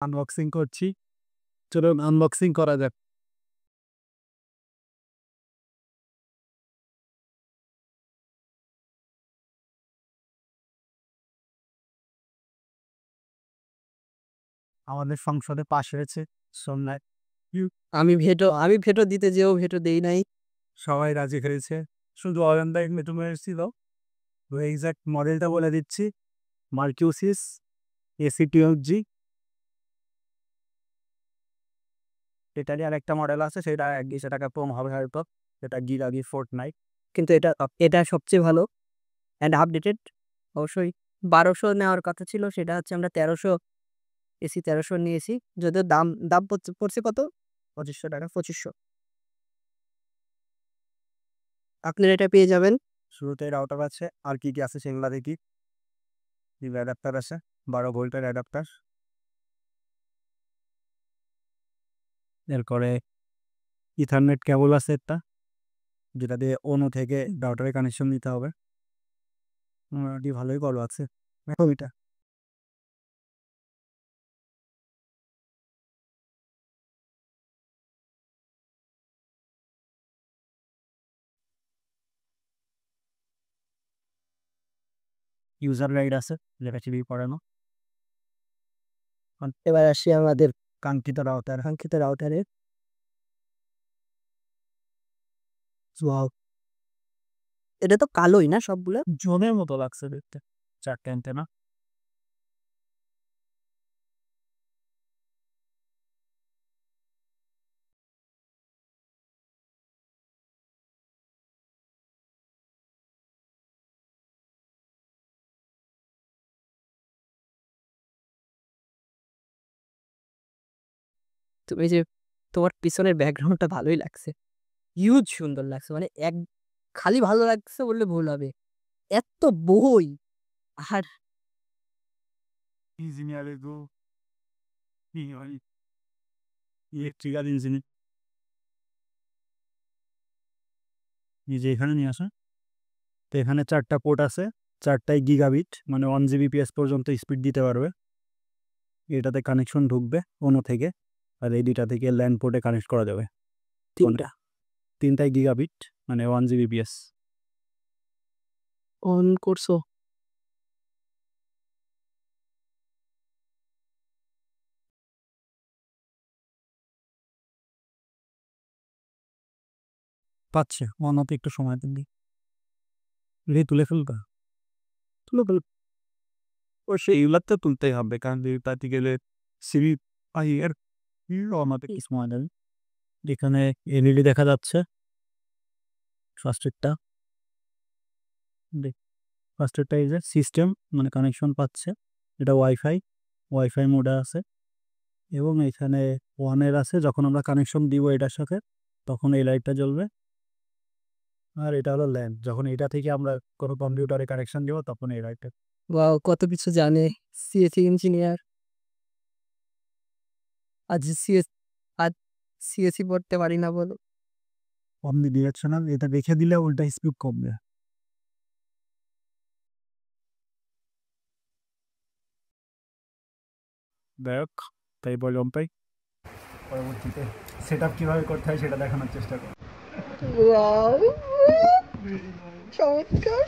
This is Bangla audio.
আনবক্সিং করছি। চলুন আনবক্সিং করা যাক। আমাদের সংসদে পাশ হয়েছে সোমনাথ। আমি ভেটো দিতে যেও ভেটো দেই নাই। সবাই রাজি হয়েছে, শুধু অয়নদা একটু মেরেছিল। তো এক্সাক্ট মডেলটা বলে দিচ্ছি, মার্কিউসিস AC12G। এটারই আর একটা মডেল আছে, সেটা 1,200 টাকা কম হবে হয়তো, সেটা গিরাগি ফোর্টনাইট। কিন্তু এটা সবচেয়ে ভালো অ্যান্ড আপডেটেড। অবশ্যই 1200 নেওয়ার কথা ছিল, সেটা হচ্ছে আমরা 1300 এসি 1300 নিয়েছি। যদিও দাম দাম পড়ছে কত, 2500 টাকা, 2500। আপনারা এটা পেয়ে যাবেন। শুরুতে রাউটার আছে, আর কি কি আছে সেগুলো দেখি। অ্যাডাপ্টার আছে, 12 ভোল্টের অ্যাডাপ্টার। এরপরে ইথারনেট কেবল আছে একটা, যেটা দিয়ে অন্য থেকে রাউটারে কানেকশন দিতে হবে। মোটামুটি ভালোই বড় আছে এখন এটা। ইউজার গাইড আছে, যেটা টিভি পড়ানো। এবার আসি আমাদের কাঙ্ক্ষিত রাউটার। রাউটারের। ওয়াও, এটা তো কালোই না সবগুলো? জনের মতো লাগছে দেখতে, 4টা অ্যান্টেনা। তুমি যে তোমার পিছনের ব্যাকগ্রাউন্ডটা ভালোই লাগছে, হিউজ সুন্দর লাগছে। মানে খালি ভালো লাগছে বললে ভুল হবে, এত বই। আর ইঞ্জিনিয়ারের গো, কি হয়, ইলেকট্রিক্যাল ইঞ্জিনিয়ার। নিজে এখানে নিয়ে আসা। তো এখানে 4টা পোর্ট আছে, 4টাই গিগাবিট, মানে 1 Gbps পর্যন্ত স্পিড দিতে পারবে। এটাতে কানেকশন ঢুকবে অন্য থেকে, আর এই দুইটা থেকে ল্যান্ড পোর্টে কানেক্ট করা যাবে। 3টাই গিগাবিট, মানে 1 Gbps। অন করছো? পাচ্ছে, অনতে একটু সময় দিন, তুলে ফেলবা। তুলে ফেল, ও সেইগুলার তো তুলতেই হবে, কারণ তাতে গেলে সিবি এর অনতে কি সময় দেবে। এখানে এলইডি দেখা যাচ্ছে ফার্স্টেরটা। ফার্স্টেরটা এই যে সিস্টেম, মানে কানেকশন পাচ্ছে, এটা ওয়াইফাই মোডে আছে। এবং এখানে ওয়ানের আছে, যখন আমরা কানেকশন দিব এটার সাথে তখন এই লাইটটা জ্বলবে। আর এটা হলো ল্যাম্প, যখন এটা থেকে আমরা কোনো কম্পিউটারে কানেকশন দিব তখন এই লাইটটা। ওয়াও, কত কিছু জানে সিএসসি ইঞ্জিনিয়ার। আজ সিএস আজ সিএসসি পড়তে পারি না বলো। অমনি ডিরেকশনাল, এটা রেখে দিলে উল্টা স্পিড কমবে। দেখ, তাই বললাম, তাই পরবর্তীতে সেট আপ কীভাবে করতে হয় সেটা দেখানোর চেষ্টা কর। ওয়াও, চমৎকার।